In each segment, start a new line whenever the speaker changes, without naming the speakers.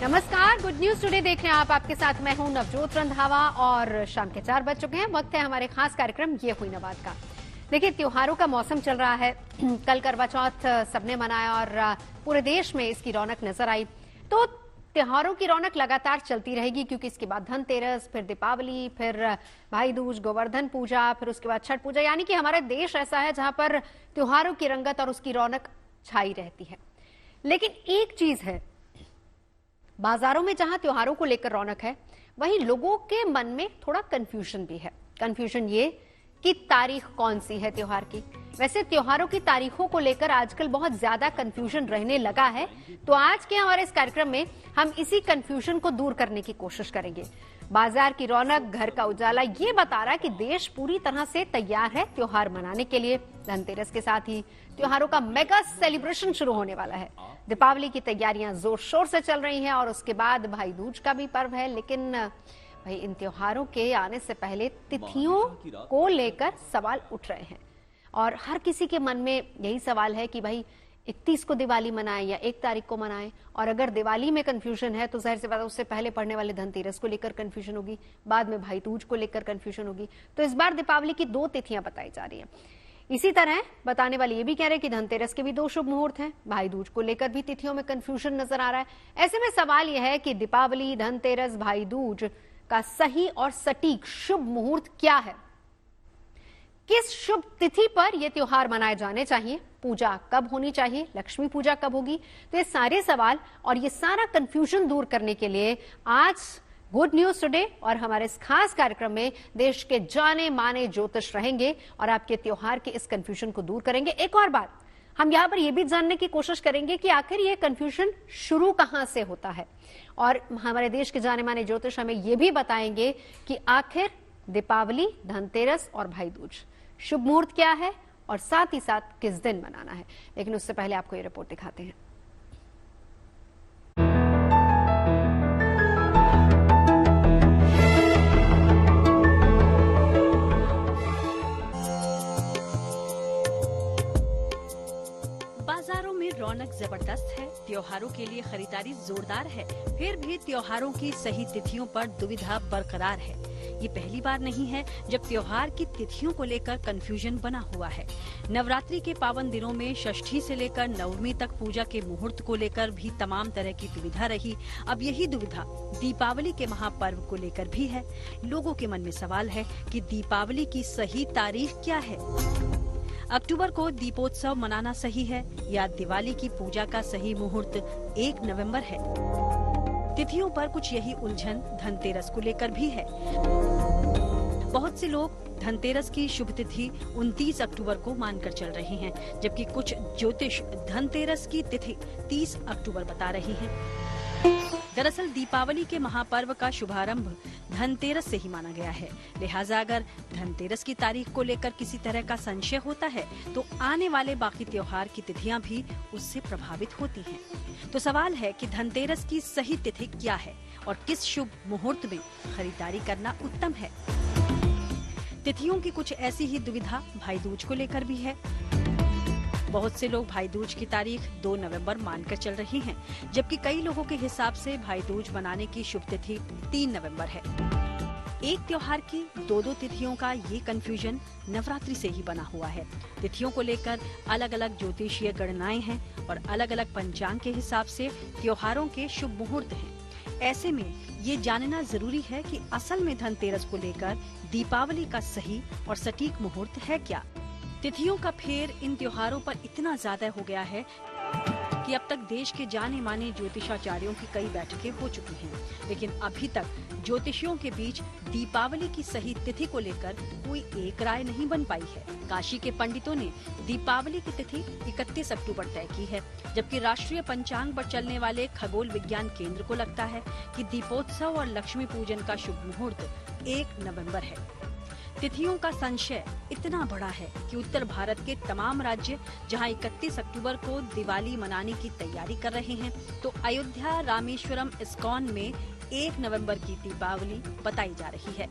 नमस्कार, good news today देख रहे हैं आप। आपके साथ मैं हूं नवजोत रंधावा और शाम के 4 बज चुके हैं। वक्त है हमारे खास कार्यक्रम ये हुई न बात का। देखिए, त्योहारों का मौसम चल रहा है। कल करवा चौथ सबने मनाया और पूरे देश में इसकी रौनक नजर आई। तो त्योहारों की रौनक लगातार चलती रहेगी, क्योंकि इसके बाद धनतेरस, फिर दीपावली, फिर भाई दूज, गोवर्धन पूजा, फिर उसके बाद छठ पूजा। यानी कि हमारा देश ऐसा है जहां पर त्योहारों की रंगत और उसकी रौनक छाई रहती है। लेकिन एक चीज है, बाजारों में जहां त्योहारों को लेकर रौनक है, वहीं लोगों के मन में थोड़ा कंफ्यूजन भी है। कंफ्यूजन ये कि तारीख कौन सी है त्योहार की। वैसे त्योहारों की तारीखों को लेकर आजकल बहुत ज्यादा कंफ्यूजन रहने लगा है। तो आज के हमारे इस कार्यक्रम में हम इसी कंफ्यूजन को दूर करने की कोशिश करेंगे। बाजार की रौनक, घर का उजाला ये बता रहा है कि देश पूरी तरह से तैयार है त्योहार मनाने के लिए। धनतेरस के साथ ही त्योहारों का मेगा सेलिब्रेशन शुरू होने वाला है। दीपावली की तैयारियां जोर शोर से चल रही हैं और उसके बाद भाई दूज का भी पर्व है। लेकिन भाई, इन त्योहारों के आने से पहले तिथियों को लेकर सवाल उठ रहे हैं और हर किसी के मन में यही सवाल है कि भाई 31 को दिवाली मनाएं या 1 तारीख को मनाएं। और अगर दिवाली में कंफ्यूजन है तो जाहिर सी बात है उससे पहले पड़ने वाले धनतेरस को लेकर कंफ्यूजन होगी, बाद में भाई दूज को लेकर कंफ्यूजन होगी। तो इस बार दीपावली की 2 तिथियां बताई जा रही हैं। इसी तरह बताने वाले ये भी कह रहे हैं कि धनतेरस के भी 2 शुभ मुहूर्त हैं। भाई दूज को लेकर भी तिथियों में कंफ्यूजन नजर आ रहा है। ऐसे में सवाल यह है कि दीपावली, धनतेरस, भाई दूज का सही और सटीक शुभ मुहूर्त क्या है? किस शुभ तिथि पर यह त्योहार मनाए जाने चाहिए? पूजा कब होनी चाहिए? लक्ष्मी पूजा कब होगी? तो ये सारे सवाल और ये सारा कंफ्यूजन दूर करने के लिए आज गुड न्यूज टुडे और हमारे इस खास कार्यक्रम में देश के जाने माने ज्योतिष रहेंगे और आपके त्योहार के इस कंफ्यूजन को दूर करेंगे। एक और बात, हम यहां पर यह भी जानने की कोशिश करेंगे कि आखिर यह कंफ्यूजन शुरू कहां से होता है। और हमारे देश के जाने माने ज्योतिष हमें यह भी बताएंगे कि आखिर दीपावली, धनतेरस और भाई दूज शुभ मुहूर्त क्या है और साथ ही साथ किस दिन मनाना है। लेकिन उससे पहले आपको ये रिपोर्ट दिखाते हैं।
बाजारों में रौनक जबरदस्त है। त्योहारों के लिए खरीदारी जोरदार है। फिर भी त्योहारों की सही तिथियों पर दुविधा बरकरार है। ये पहली बार नहीं है जब त्योहार की तिथियों को लेकर कंफ्यूजन बना हुआ है। नवरात्रि के पावन दिनों में षष्ठी से लेकर नवमी तक पूजा के मुहूर्त को लेकर भी तमाम तरह की दुविधा रही। अब यही दुविधा दीपावली के महापर्व को लेकर भी है। लोगों के मन में सवाल है कि दीपावली की सही तारीख क्या है? अक्टूबर को दीपोत्सव मनाना सही है या दिवाली की पूजा का सही मुहूर्त 1 नवंबर है? तिथियों पर कुछ यही उलझन धनतेरस को लेकर भी है। बहुत से लोग धनतेरस की शुभ तिथि 29 अक्टूबर को मानकर चल रहे हैं, जबकि कुछ ज्योतिष धनतेरस की तिथि 30 अक्टूबर बता रही हैं। दरअसल दीपावली के महापर्व का शुभारंभ धनतेरस से ही माना गया है। लिहाजा अगर धनतेरस की तारीख को लेकर किसी तरह का संशय होता है तो आने वाले बाकी त्योहार की तिथियां भी उससे प्रभावित होती हैं। तो सवाल है कि धनतेरस की सही तिथि क्या है और किस शुभ मुहूर्त में खरीदारी करना उत्तम है। तिथियों की कुछ ऐसी ही दुविधा भाई दूज को लेकर भी है। बहुत से लोग भाई दूज की तारीख 2 नवंबर मानकर चल रहे हैं, जबकि कई लोगों के हिसाब से भाई दूज मनाने की शुभ तिथि 3 नवंबर है। एक त्योहार की 2 तिथियों का ये कंफ्यूजन नवरात्रि से ही बना हुआ है। तिथियों को लेकर अलग अलग ज्योतिषीय गणनाएं हैं और अलग अलग पंचांग के हिसाब से त्योहारों के शुभ मुहूर्त हैं। ऐसे में ये जानना जरूरी है कि असल में धनतेरस को लेकर दीपावली का सही और सटीक मुहूर्त है क्या। तिथियों का फेर इन त्योहारों पर इतना ज्यादा हो गया है कि अब तक देश के जाने माने ज्योतिषाचार्यों की कई बैठकें हो चुकी हैं, लेकिन अभी तक ज्योतिषियों के बीच दीपावली की सही तिथि को लेकर कोई एक राय नहीं बन पाई है। काशी के पंडितों ने दीपावली की तिथि 31 अक्टूबर तय की है, जबकि राष्ट्रीय पंचांग पर चलने वाले खगोल विज्ञान केंद्र को लगता है कि दीपोत्सव और लक्ष्मी पूजन का शुभ मुहूर्त 1 नवंबर है। तिथियों का संशय इतना बड़ा है कि उत्तर भारत के तमाम राज्य जहां 31 अक्टूबर को दिवाली मनाने की तैयारी कर रहे हैं, तो अयोध्या, रामेश्वरम, इस्कॉन में 1 नवंबर की दीपावली बताई जा रही है।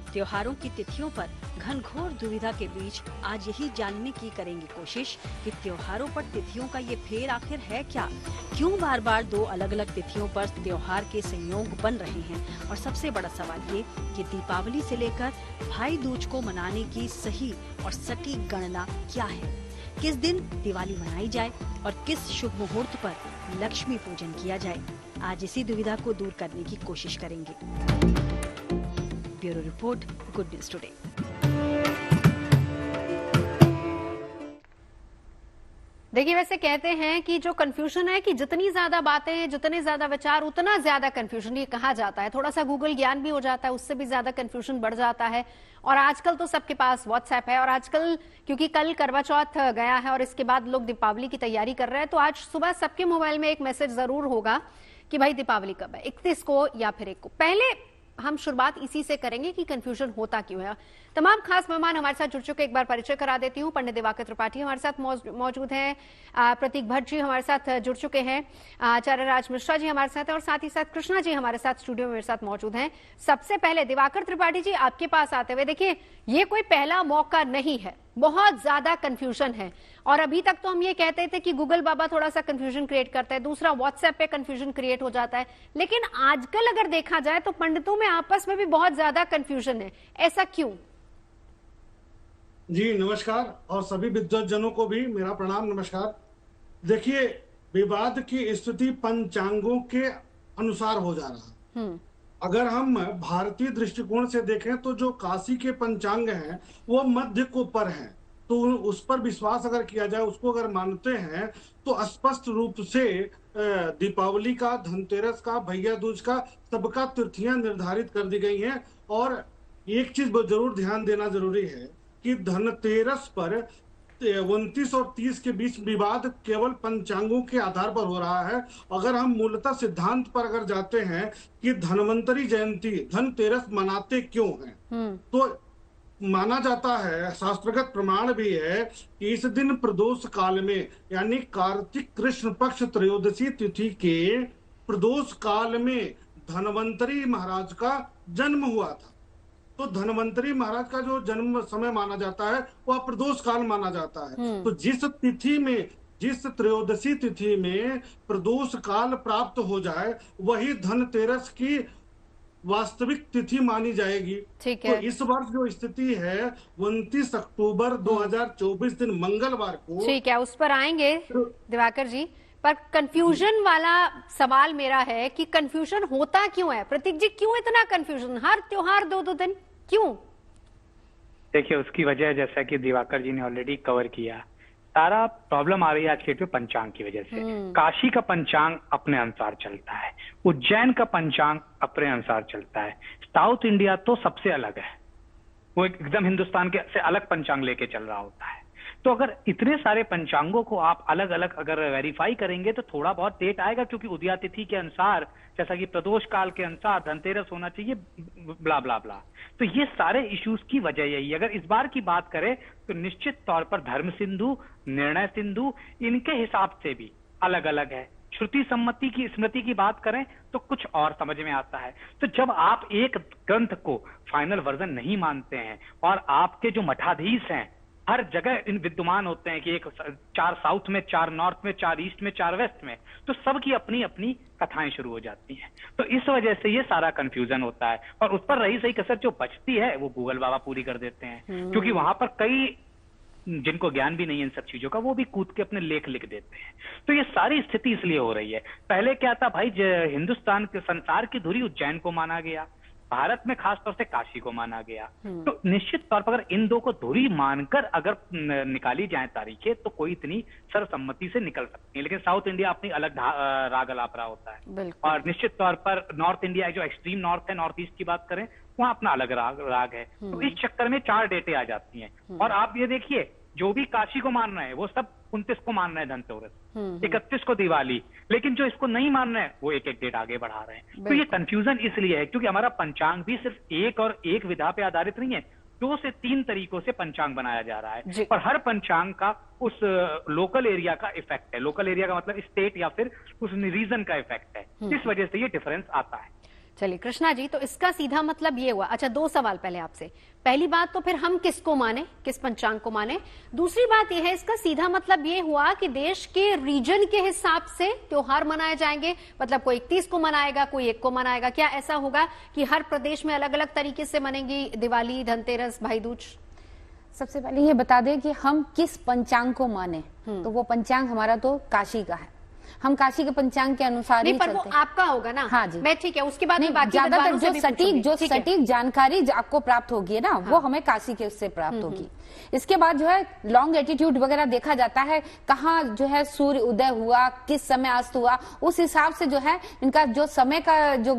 त्योहारों की तिथियों पर घनघोर दुविधा के बीच आज यही जानने की करेंगे कोशिश कि त्योहारों पर तिथियों का ये फेर आखिर है क्या, क्यों बार बार दो अलग अलग तिथियों पर त्योहार के संयोग बन रहे हैं, और सबसे बड़ा सवाल ये कि दीपावली से लेकर भाई दूज को मनाने की सही और सटीक गणना क्या है, किस दिन दिवाली मनाई जाए और किस शुभ मुहूर्त पर लक्ष्मी पूजन किया जाए। आज इसी दुविधा को दूर करने की कोशिश करेंगे। Bureau report, good news today.
देखिए, वैसे कहते हैं कि जो कंफ्यूजन है कि जितनी ज्यादा बातें, जितने ज्यादा विचार, उतना ज्यादा कंफ्यूजन, ये कहा जाता है। थोड़ा सा गूगल ज्ञान भी हो जाता है, उससे भी ज्यादा कंफ्यूजन बढ़ जाता है। और आजकल तो सबके पास व्हाट्सएप है, और आजकल क्योंकि कल करवा चौथ गया है और इसके बाद लोग दीपावली की तैयारी कर रहे हैं, तो आज सुबह सबके मोबाइल में एक मैसेज जरूर होगा कि भाई दीपावली कब है, 31 को या फिर 1 को। पहले हम शुरुआत इसी से करेंगे कि कंफ्यूजन होता क्यों है। तमाम खास मेहमान हमारे साथ जुड़ चुके, एक बार परिचय करा देती हूँ। पंडित दिवाकर त्रिपाठी हमारे साथ मौजूद हैं, प्रतीक भट्ट जी हमारे साथ जुड़ चुके हैं, आचार्य राज मिश्रा जी हमारे साथ हैं, और साथ ही साथ कृष्णा जी हमारे साथ स्टूडियो में मेरे साथ मौजूद हैं। सबसे पहले दिवाकर त्रिपाठी जी, आपके पास आते हुए, देखिए ये कोई पहला मौका नहीं है, बहुत ज्यादा कंफ्यूजन है। और अभी तक तो हम ये कहते थे कि गूगल बाबा थोड़ा सा कंफ्यूजन क्रिएट करता है, दूसरा व्हाट्सएप पे कंफ्यूजन क्रिएट हो जाता है, लेकिन आजकल अगर देखा जाए तो पंडितों में आपस में भी बहुत ज्यादा कंफ्यूजन है, ऐसा क्यों?
जी नमस्कार, और सभी विद्वज्जनों को भी मेरा प्रणाम, नमस्कार। देखिए, विवाद की स्थिति पंचांगों के अनुसार हो जा रहा है। अगर हम भारतीय दृष्टिकोण से देखें तो जो काशी के पंचांग हैं वो मध्य को पर हैं, तो उस पर विश्वास अगर किया जाए, उसको अगर मानते हैं, तो स्पष्ट रूप से दीपावली का, धनतेरस का, भैया दूज का, सबका तिथियां निर्धारित कर दी गई हैं। और एक चीज जरूर ध्यान देना जरूरी है कि धनतेरस पर 29 और 30 के बीच विवाद केवल पंचांगों के आधार पर हो रहा है। अगर हम मूलतः सिद्धांत पर अगर जाते हैं कि धनवंतरी जयंती, धनतेरस मनाते क्यों हैं, तो माना जाता है, शास्त्रगत प्रमाण भी है कि इस दिन प्रदोष काल में, यानी कार्तिक कृष्ण पक्ष त्रयोदशी तिथि के प्रदोष काल में धनवंतरी महाराज का जन्म हुआ था। तो धनवंतरी महाराज का जो जन्म समय माना जाता है वह प्रदोष काल माना जाता है। तो जिस तिथि में, जिस त्रयोदशी तिथि में प्रदोष काल प्राप्त हो जाए, वही धनतेरस की वास्तविक तिथि मानी जाएगी।
ठीक
है। तो इस वर्ष जो स्थिति है 29 अक्टूबर 2024 दिन मंगलवार को,
ठीक है, उस पर आएंगे दिवाकर जी। पर कंफ्यूजन वाला सवाल मेरा है कि कंफ्यूजन होता क्यों है? प्रतीक जी, क्यों इतना कंफ्यूजन? हर त्योहार 2-2 दिन क्यों?
देखिए, उसकी वजह जैसा कि दिवाकर जी ने ऑलरेडी कवर किया, सारा प्रॉब्लम आ रही है आज के पंचांग की वजह से। काशी का पंचांग अपने अनुसार चलता है, उज्जैन का पंचांग अपने अनुसार चलता है, साउथ इंडिया तो सबसे अलग है, वो एकदम हिंदुस्तान के से अलग पंचांग लेके चल रहा होता है। तो अगर इतने सारे पंचांगों को आप अलग अलग अगर वेरीफाई करेंगे तो थोड़ा बहुत डेट आएगा, क्योंकि उदया तिथि के अनुसार, जैसा कि प्रदोष काल के अनुसार धनतेरस होना चाहिए, ब्ला ब्ला ब्ला। तो ये सारे इश्यूज की वजह यही है। अगर इस बार की बात करें तो निश्चित तौर पर धर्म सिंधु, निर्णय सिंधु, इनके हिसाब से भी अलग अलग है। श्रुति सम्मति की, स्मृति की बात करें तो कुछ और समझ में आता है। तो जब आप एक ग्रंथ को फाइनल वर्जन नहीं मानते हैं, और आपके जो मठाधीश हैं हर जगह इन विद्यमान होते हैं कि एक 4 साउथ में, 4 नॉर्थ में, 4 ईस्ट में, 4 वेस्ट में, तो सबकी अपनी अपनी कथाएं शुरू हो जाती हैं। तो इस वजह से ये सारा कंफ्यूजन होता है, और उस पर रही सही कसर जो बचती है वो गूगल बाबा पूरी कर देते हैं, क्योंकि वहां पर कई जिनको ज्ञान भी नहीं है इन सब चीजों का, वो भी कूद के अपने लेख लिख देते हैं। तो ये सारी स्थिति इसलिए हो रही है। पहले क्या था भाई, हिंदुस्तान के, संसार की धुरी उज्जैन को माना गया, भारत में खासतौर से काशी को माना गया। तो निश्चित तौर पर अगर इन दो को धुरी मानकर अगर निकाली जाए तारीखें, तो कोई इतनी सर्वसम्मति से निकल सकती है। लेकिन साउथ इंडिया अपनी अलग राग अलाप रहा होता है, और निश्चित तौर पर नॉर्थ इंडिया, जो एक्सट्रीम नॉर्थ है, नॉर्थ ईस्ट की बात करें, वहाँ अपना अलग राग है। तो इस चक्कर में 4 डेटें आ जाती हैं। और आप ये देखिए, जो भी काशी को मान रहे हैं वो सब 29 को मान रहे हैं धनतेरस, 31 को दिवाली, लेकिन जो इसको नहीं मान रहे हैं वो एक एक डेट आगे बढ़ा रहे हैं। तो ये कंफ्यूजन इसलिए है क्योंकि हमारा पंचांग भी सिर्फ एक और एक विधा पे आधारित नहीं है, 2 से 3 तरीकों से पंचांग बनाया जा रहा है, और हर पंचांग का उस लोकल एरिया का इफेक्ट है। लोकल एरिया का मतलब स्टेट या फिर उस रीजन का इफेक्ट है, इस वजह से ये डिफरेंस आता है।
चलिए कृष्णा जी, तो इसका सीधा मतलब ये हुआ। अच्छा, 2 सवाल पहले आपसे। पहली बात तो फिर हम किसको माने, किस पंचांग को माने। दूसरी बात यह है, इसका सीधा मतलब ये हुआ कि देश के रीजन के हिसाब से त्योहार मनाए जाएंगे, मतलब कोई 31 को मनाएगा, कोई 1 को मनाएगा। क्या ऐसा होगा कि हर प्रदेश में अलग अलग तरीके से मनेंगी दिवाली, धनतेरस, भाई दूज?
सबसे पहले ये बता दें कि हम किस पंचांग को माने। तो वो पंचांग हमारा तो काशी का है, हम काशी के पंचांग के अनुसार ही चलते हैं।
वो आपका होगा ना?
हाँ जी,
मैं ठीक है। उसके बाद
ज्यादातर जो सटीक जानकारी आपको प्राप्त होगी ना, वो हमें काशी के उससे प्राप्त होगी। इसके बाद जो है लॉन्ग एटीट्यूड वगैरह देखा जाता है, कहाँ जो है सूर्य उदय हुआ, किस समय अस्त हुआ, उस हिसाब से जो है इनका जो समय का जो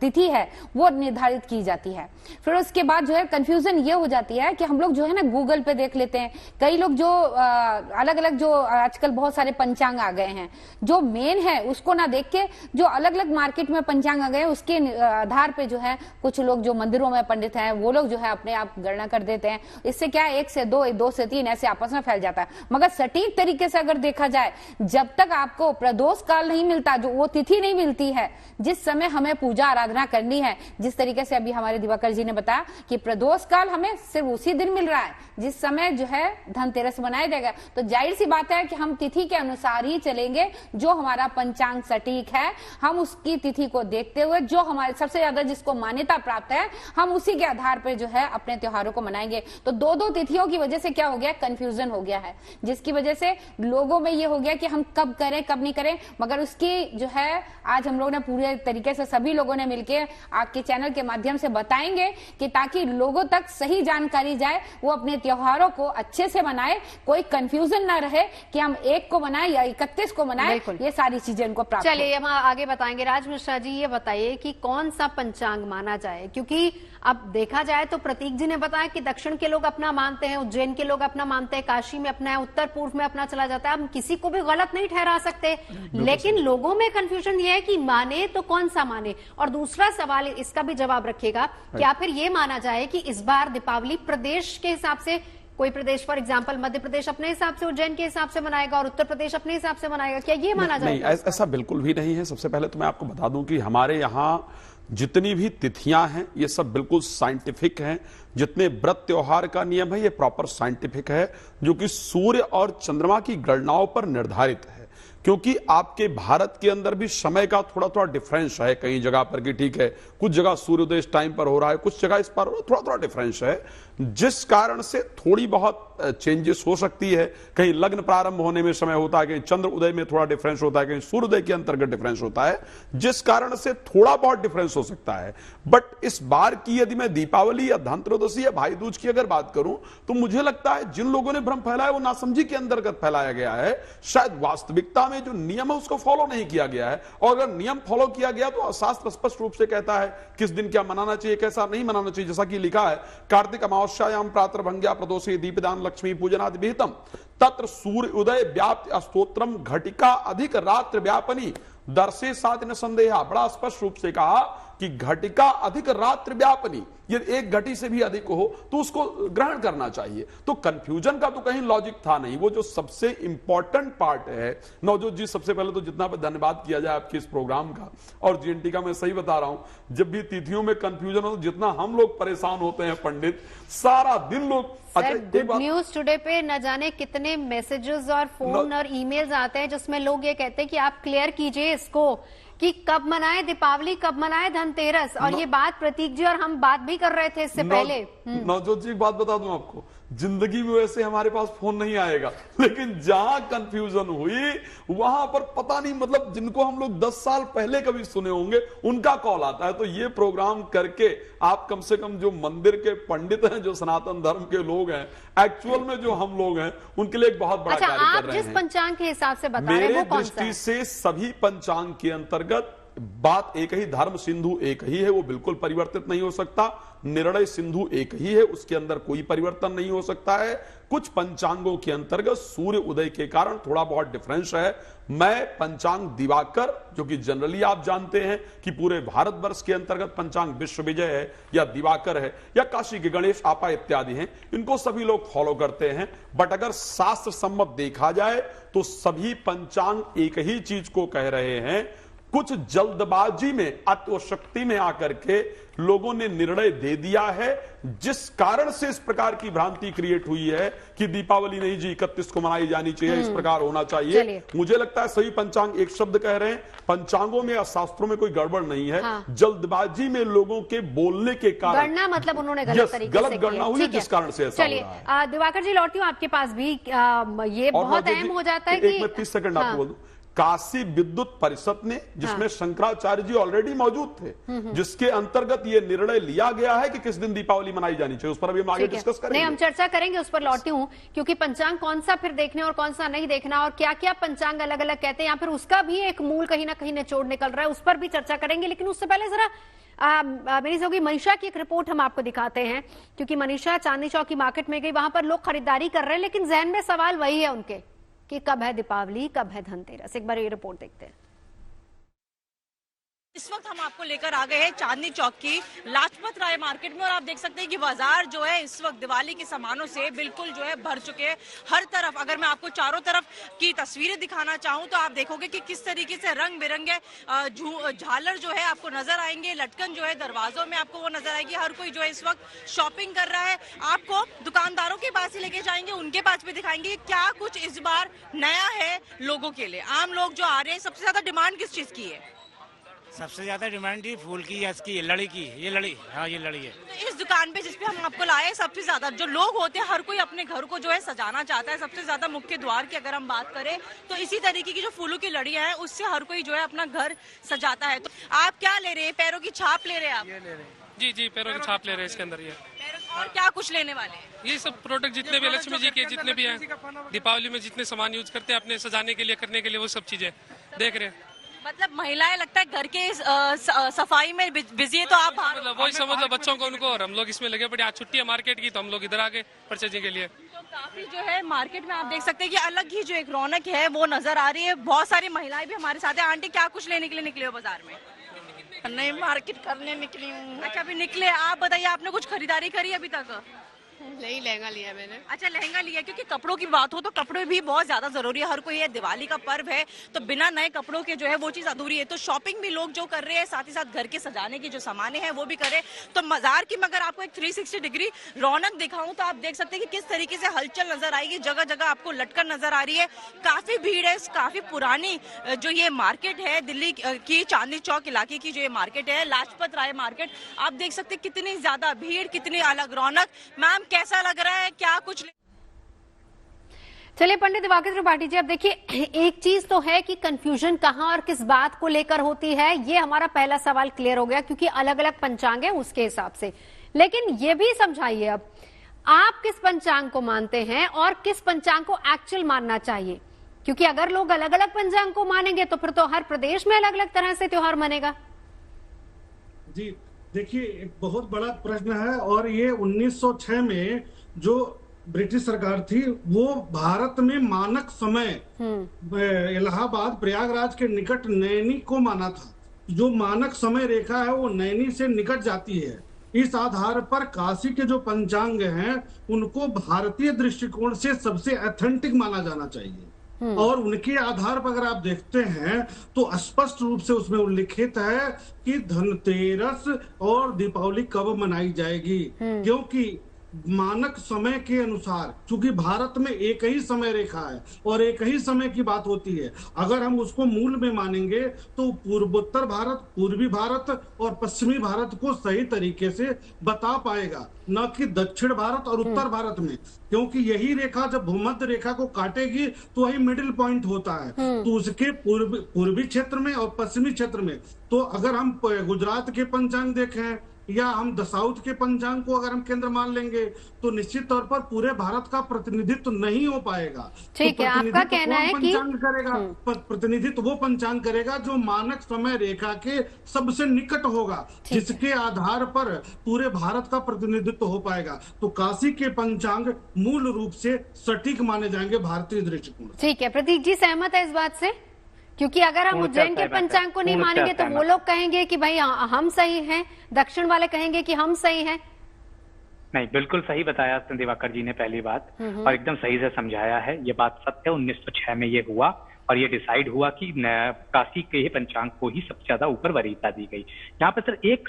तिथि है वो निर्धारित की जाती है। फिर उसके बाद जो है कंफ्यूजन ये हो जाती है कि हम लोग जो है ना गूगल पे देख लेते हैं। कई लोग जो अलग अलग जो आजकल बहुत सारे पंचांग आ गए हैं, जो मेन है उसको ना देख के जो अलग अलग मार्केट में पंचांग आ गए उसके आधार पे जो है कुछ लोग जो मंदिरों में पंडित हैं वो लोग जो है अपने आप गणना कर देते हैं। इससे क्या है, 1 से 2, 2 से 3 ऐसे आपस में फैल जाता है। मगर सटीक तरीके से अगर देखा जाए, जब तक आपको प्रदोष काल नहीं मिलता, जो वो तिथि नहीं मिलती है जिस समय हमें पूजा आराधना करनी है, जिस तरीके से अभी हमारे दिवाकर जी ने बताया कि प्रदोष काल हमें सिर्फ उसी दिन मिल रहा है जिस समय जो है धनतेरस मनाया जाएगा। तो जाहिर सी बात है कि हम तिथि के अनुसार ही चलेंगे, जो हमारा पंचांग सटीक है हम उसकी तिथि को देखते हुए जो हमारे सबसे ज्यादा जिसको मान्यता प्राप्त है हम उसी के आधार पर जो है अपने त्योहारों को मनाएंगे। तो 2 तिथियों की वजह से क्या हो गया, कंफ्यूजन हो गया है, जिसकी वजह से लोगों में ये हो गया कि हम कब करें कब नहीं करें। मगर उसकी जो है आज हम लोग ने पूरे तरीके से सभी लोगों ने मिलकर आपके चैनल के माध्यम से बताएंगे कि ताकि लोगों तक सही जानकारी जाए, वो अपने त्योहारों को अच्छे से मनाए, कोई कंफ्यूजन ना रहे कि हम 1 को मनाएं या 31 को मनाएं, ये सारी चीजें इनको प्राप्त।
चलिए हम आगे बताएंगे। राज मिश्रा जी, ये बताइए कि कौन सा पंचांग माना जाए, क्योंकि अब देखा जाए तो प्रतीक जी ने बताया कि दक्षिण के लोग अपना मानते हैं, उज्जैन के लोग अपना मानते हैं, काशी में अपना है, उत्तर पूर्व में अपना चला जाता है। हम किसी को भी गलत नहीं ठहरा सकते, लेकिन लोगों में कंफ्यूजन ये है कि माने तो कौन सा माने। और दूसरा सवाल, इसका भी जवाब रखिएगा, क्या फिर ये माना जाए कि इस बार दीपावली प्रदेश के हिसाब से, कोई प्रदेश फॉर एग्जांपल मध्य प्रदेश अपने हिसाब से, उज्जैन के हिसाब से मनाएगा और उत्तर प्रदेश अपने हिसाब से मनाएगा, क्या ये माना जाएगा?
नहीं, ऐसा बिल्कुल भी नहीं है। सबसे पहले तो मैं आपको बता दूं कि हमारे यहाँ जितनी भी तिथियां हैं ये सब बिल्कुल साइंटिफिक हैं। जितने व्रत त्योहार का नियम है ये प्रॉपर साइंटिफिक है, जो कि सूर्य और चंद्रमा की गणनाओं पर निर्धारित है। क्योंकि आपके भारत के अंदर भी समय का थोड़ा थोड़ा डिफरेंस है कई जगह पर, कि ठीक है कुछ जगह सूर्योदय इस टाइम पर हो रहा है, कुछ जगह इस पर थोड़ा थोड़ा डिफरेंस है, जिस कारण से थोड़ी बहुत चेंजेस हो सकती है। कहीं लग्न प्रारंभ होने में समय होता है, कहीं चंद्र उदय में थोड़ा डिफरेंस होता है, कहीं सूर्योदय के अंतर्गत डिफरेंस होता है, जिस कारण से थोड़ा बहुत डिफरेंस हो सकता है। बट इस बार की यदि मैं दीपावली या धनतेरस या भाई दूज की अगर बात करूं तो मुझे लगता है जिन लोगों ने भ्रम फैलाया वो नासमझी के अंतर्गत फैलाया गया है। शायद वास्तविकता में जो नियम है उसको फॉलो नहीं किया गया है, और अगर नियम फॉलो किया गया तो शास्त्र स्पष्ट रूप से कहता है किस दिन क्या मनाना चाहिए, कैसा नहीं मनाना चाहिए। जैसा कि लिखा है, कार्तिक अमावस्यायाम प्रातर्भंग्या प्रदोषे दीपदान लक्ष्मी पूजनादि विहितम तत्र सूर्य उदय व्याप्ति स्तोत्रम घटिका अधिक रात्र व्यापनी दर्शे साथ न संदेहा। बड़ा स्पष्ट रूप से कहा कि घटिका अधिक रात्र व्यापनी, यदि 1 घटी से भी अधिक हो तो उसको ग्रहण करना चाहिए। तो कंफ्यूजन का तो कहीं लॉजिक था नहीं। वो जो सबसे इंपॉर्टेंट पार्ट है, नवजोत जी सबसे पहले तो जितना धन्यवाद किया जाए आपके इस प्रोग्राम का, और जीएनटी का। मैं सही बता रहा हूं, जब भी तिथियों में कंफ्यूजन हो तो जितना हम लोग परेशान होते हैं पंडित, सारा दिन लोग।
गुड न्यूज टुडे पे न जाने कितने मैसेजेस और फोन और ईमेल्स आते हैं जिसमें लोग ये कहते हैं कि आप क्लियर कीजिए इसको कि कब मनाए दीपावली, कब मनाए धनतेरस। और ये बात प्रतीक जी और हम बात भी कर रहे थे इससे पहले।
नवजोत जी एक बात बता दूं आपको, जिंदगी में वैसे हमारे पास फोन नहीं आएगा, लेकिन जहां कंफ्यूजन हुई वहां पर पता नहीं, मतलब जिनको हम लोग 10 साल पहले कभी सुने होंगे उनका कॉल आता है। तो ये प्रोग्राम करके आप कम से कम जो मंदिर के पंडित हैं, जो सनातन धर्म के लोग हैं, एक्चुअल में जो हम लोग हैं, उनके लिए एक बहुत बड़ा कार्य कर रहे हैं।
आप जिस पंचांग के हिसाब से बता रहे हैं वो कौन सा है?
मेरे दृष्टि से सभी पंचांग के अंतर्गत बात एक ही, धर्म सिंधु एक ही है, वो बिल्कुल परिवर्तित नहीं हो सकता। निर्णय सिंधु एक ही है, उसके अंदर कोई परिवर्तन नहीं हो सकता है। कुछ पंचांगों के अंतर्गत सूर्य उदय के कारण थोड़ा बहुत डिफरेंस है। मैं पंचांग दिवाकर, जो कि जनरली आप जानते हैं कि पूरे भारतवर्ष के अंतर्गत पंचांग विश्व विजय है या दिवाकर है या काशी के गणेश आपा इत्यादि हैं, इनको सभी लोग फॉलो करते हैं। बट अगर शास्त्र सम्मत देखा जाए तो सभी पंचांग एक ही चीज को कह रहे हैं। कुछ जल्दबाजी में, अत्वशक्ति में आकर के लोगों ने निर्णय दे दिया है, जिस कारण से इस प्रकार की भ्रांति क्रिएट हुई है कि दीपावली नहीं जी 31 को मनाई जानी चाहिए, इस प्रकार होना चाहिए। मुझे लगता है सभी पंचांग एक शब्द कह रहे हैं, पंचांगों में या शास्त्रों में कोई गड़बड़ नहीं है। हाँ। जल्दबाजी में लोगों के बोलने के कारण
गणना, मतलब उन्होंने गलत तरीके
गलत गणना हुई है, जिस कारण से ऐसा हो रहा है।
दिवाकर जी लौटती हूँ आपके पास भी, ये बहुत अहम हो जाता है कि
30 सेकंड आपको बोल दूं, काशी विद्युत परिषद ने, जिसमें शंकराचार्य जी ऑलरेडी मौजूद थे, जिसके अंतर्गत ये निर्णय लिया गया है कि किस दिन दीपावली मनाई जानी चाहिए, उस पर अभी हम आगे डिस्कस करेंगे।
नहीं, हम चर्चा करेंगे, उस पर लौटती हूँ, क्योंकि पंचांग कौन सा फिर देखने और कौन सा नहीं देखना, और क्या क्या पंचांग अलग अलग कहते हैं, या फिर उसका भी एक मूल कहीं ना कहीं निचोड़ निकल रहा है, उस पर भी चर्चा करेंगे। लेकिन उससे पहले जरा मेरी होगी मनीषा की एक रिपोर्ट हम आपको दिखाते हैं, क्योंकि मनीषा चांदनी चौक की मार्केट में गई, वहां पर लोग खरीदारी कर रहे हैं, लेकिन जहन में सवाल वही है उनके कि कब है दीपावली, कब है धनतेरस। एक बार ये रिपोर्ट देखते हैं।
इस वक्त हम आपको लेकर आ गए हैं चांदनी चौक की लाजपत राय मार्केट में, और आप देख सकते हैं कि बाजार जो है इस वक्त दिवाली के सामानों से बिल्कुल जो है भर चुके हैं। हर तरफ, अगर मैं आपको चारों तरफ की तस्वीरें दिखाना चाहूं तो आप देखोगे कि किस तरीके से रंग बिरंगे झालर जो है आपको नजर आएंगे, लटकन जो है दरवाजों में आपको वो नजर आएगी। हर कोई जो है इस वक्त शॉपिंग कर रहा है। आपको दुकानदारों के पास ही लेके जाएंगे, उनके पास भी दिखाएंगे क्या कुछ इस बार नया है लोगों के लिए। आम लोग जो आ रहे हैं, सबसे ज्यादा डिमांड किस चीज की है?
सबसे ज्यादा डिमांड ये फूल की या इसकी लड़ी की, ये लड़ी, हाँ ये लड़ी है।
तो इस दुकान पे जिसपे हम आपको लाए, सबसे ज्यादा जो लोग होते हैं, हर कोई अपने घर को जो है सजाना चाहता है। सबसे ज्यादा मुख्य द्वार की अगर हम बात करें तो इसी तरीके की जो फूलों की लड़ियां हैं, उससे हर कोई जो है अपना घर सजाता है। तो आप क्या ले रहे हैं? पैरों की छाप ले रहे हैं आप?
ये ले रहे हैं जी, जी पैरों की छाप ले रहे हैं इसके अंदर। ये
और क्या कुछ लेने वाले हैं?
ये सब प्रोडक्ट जितने भी लक्ष्मी जी के जितने भी हैं, दीपावली में जितने सामान यूज करते हैं अपने सजाने के लिए, करने के लिए, वो सब चीजें देख रहे हैं।
मतलब महिलाएं लगता है घर के सफाई में बिजी है, तो आप
मतलब वही समझ लो बच्चों को उनको, और हम लोग इसमें लगे पड़े। आज छुट्टी है मार्केट की, तो हम लोग इधर आ गए परचेजिंग के लिए।
तो काफी जो है मार्केट में आप देख सकते हैं कि अलग ही जो एक रौनक है वो नजर आ रही है। बहुत सारी महिलाएं भी हमारे साथ है। आंटी, क्या कुछ लेने के लिए निकले हो बाजार में?
नहीं, मार्केट करने निकली हूँ।
अच्छा, अभी निकले। आप बताइए, आपने कुछ खरीदारी करी अभी तक?
नहीं, लहंगा लिया मैंने।
अच्छा, लहंगा लिया। क्योंकि कपड़ों की बात हो तो कपड़े भी बहुत ज्यादा जरूरी है। हर कोई, ये दिवाली का पर्व है, तो बिना नए कपड़ों के जो है वो चीज अधूरी है। तो शॉपिंग भी लोग जो कर रहे हैं, साथ ही साथ घर के सजाने की जो सामानें हैं वो भी कर रहे हैं। तो बाजार की मैं अगर आपको एक 360 डिग्री रौनक दिखाऊं तो आप देख सकते हैं कि किस तरीके से हलचल नजर आएगी। जगह जगह आपको लटकन नजर आ रही है। काफी भीड़ है। काफी पुरानी जो ये मार्केट है, दिल्ली की चांदनी चौक इलाके की जो ये मार्केट है, लाजपत राय मार्केट, आप देख सकते हैं कितनी ज्यादा भीड़, कितनी अलग रौनक। मैम, कैसा लग रहा है? क्या कुछ?
चलिए पंडित दिवाकर त्रिपाठी जी, अब देखिए, एक चीज तो है कि कंफ्यूजन कहां और किस बात को लेकर होती है। ये हमारा पहला सवाल क्लियर हो गया, क्योंकि अलग अलग पंचांग है उसके हिसाब से। लेकिन ये भी समझाइए, अब आप किस पंचांग को मानते हैं और किस पंचांग को एक्चुअल मानना चाहिए? क्योंकि अगर लोग अलग अलग पंचांग को मानेंगे तो फिर तो हर प्रदेश में अलग अलग तरह से त्योहार मनेगा।
जी देखिए, एक बहुत बड़ा प्रश्न है, और ये 1906 में जो ब्रिटिश सरकार थी वो भारत में मानक समय इलाहाबाद प्रयागराज के निकट नैनी को माना था। जो मानक समय रेखा है वो नैनी से निकट जाती है। इस आधार पर काशी के जो पंचांग हैं उनको भारतीय दृष्टिकोण से सबसे ऑथेंटिक माना जाना चाहिए। और उनके आधार पर अगर आप देखते हैं तो स्पष्ट रूप से उसमें उल्लिखित है कि धनतेरस और दीपावली कब मनाई जाएगी। क्योंकि मानक समय के अनुसार, चूंकि भारत में एक ही समय रेखा है और एक ही समय की बात होती है, अगर हम उसको मूल में मानेंगे तो पूर्वोत्तर भारत, पूर्वी भारत और पश्चिमी भारत को सही तरीके से बता पाएगा, न कि दक्षिण भारत और उत्तर भारत में। क्योंकि यही रेखा जब भूमध्य रेखा को काटेगी तो वही मिडिल पॉइंट होता है। तो उसके पूर्वी क्षेत्र में और पश्चिमी क्षेत्र में, तो अगर हम गुजरात के पंचांग देखें या हम द साउथ के पंचांग को अगर हम केंद्र मान लेंगे तो निश्चित तौर पर पूरे भारत का प्रतिनिधित्व नहीं हो पाएगा।
ठीक है, आपका कहना है कि
प्रतिनिधित्व वो पंचांग करेगा जो मानक समय रेखा के सबसे निकट होगा, जिसके आधार पर पूरे भारत का प्रतिनिधित्व हो पाएगा। तो काशी के पंचांग मूल रूप से सटीक माने जाएंगे भारतीय दृष्टिकोण।
ठीक है, प्रतीक जी सहमत है इस बात से? क्योंकि अगर हम उज्जैन के पंचांग को नहीं मानेंगे तो वो लोग कहेंगे कि भाई हम सही हैं, दक्षिण वाले कहेंगे कि हम सही हैं।
नहीं, बिल्कुल सही बताया दिवाकर जी ने पहली बात, और एकदम सही से समझाया है। ये बात सत्य है, 1906 में ये हुआ और ये डिसाइड हुआ कि काशी के ही पंचांग को ही सबसे ज्यादा ऊपर वरीयता दी गई। यहाँ पे सर एक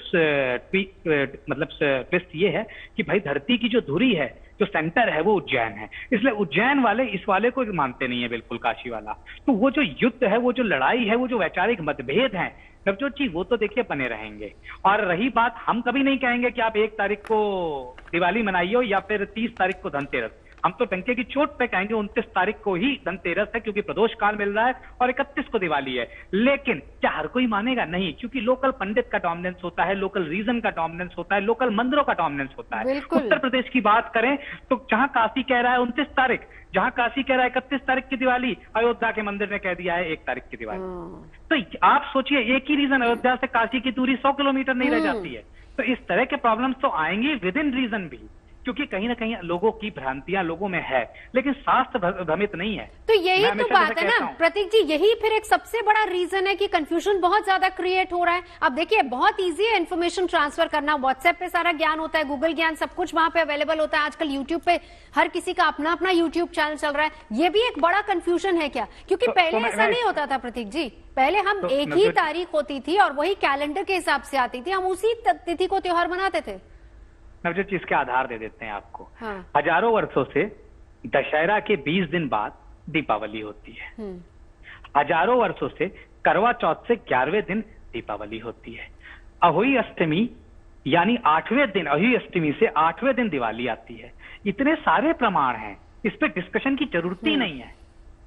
ट्विस्ट ये है कि भाई धरती की जो धुरी है, जो सेंटर है, वो उज्जैन है, इसलिए उज्जैन वाले इस वाले को मानते नहीं है बिल्कुल, काशी वाला। तो वो जो युद्ध है, वो जो लड़ाई है, वो जो वैचारिक मतभेद है नवजोत जी, वो तो देखिए बने रहेंगे। और रही बात, हम कभी नहीं कहेंगे कि आप 1 तारीख को दिवाली मनाइए या फिर 30 तारीख को धनतेरस। हम तो डंके की चोट पे कहेंगे 29 तारीख को ही धनतेरस है, क्योंकि प्रदोष काल मिल रहा है, और 31 को दिवाली है। लेकिन क्या हर कोई मानेगा? नहीं, क्योंकि लोकल पंडित का डोमिनेंस होता है, लोकल रीजन का डोमिनेंस होता है, लोकल मंदिरों का डोमिनेंस होता है। उत्तर प्रदेश की बात करें तो जहां काशी कह रहा है 29 तारीख, जहां काशी कह रहा है 31 तारीख की दिवाली, अयोध्या के मंदिर ने कह दिया है 1 तारीख की दिवाली। तो आप सोचिए, एक ही रीजन, अयोध्या से काशी की दूरी 100 किलोमीटर नहीं रह जाती है। तो इस तरह के प्रॉब्लम्स तो आएंगी विद इन रीजन भी, क्योंकि कहीं ना कहीं लोगों की भ्रांतियां लोगों में है, लेकिन शास्त्र भ्रमित नहीं है।
तो यही तो बात है ना प्रतीक जी, यही फिर एक सबसे बड़ा रीजन है कि कंफ्यूजन बहुत ज्यादा क्रिएट हो रहा है। अब देखिए, बहुत इजी है इन्फॉर्मेशन ट्रांसफर करना, व्हाट्सएप पे सारा ज्ञान होता है, गूगल ज्ञान सब कुछ वहां पे अवेलेबल होता है। आजकल यूट्यूब पे हर किसी का अपना अपना यूट्यूब चैनल चल रहा है। ये भी एक बड़ा कंफ्यूजन है क्या? क्योंकि पहले ऐसा नहीं होता था प्रतीक जी, पहले हम एक ही तारीख होती थी और वही कैलेंडर के हिसाब से आती थी, हम उसी तिथि को त्योहार मनाते थे।
नवजोत जी, इसके आधार दे देते हैं आपको। हजारों वर्षों से दशहरा के 20 दिन बाद दीपावली होती है। हजारों वर्षों से करवा चौथ से 11वें दिन दीपावली होती है। अहोई अष्टमी यानी 8वें दिन, अहोई अष्टमी से 8वें दिन दिवाली आती है। इतने सारे प्रमाण हैं, इस पे डिस्कशन की जरूरत ही नहीं है।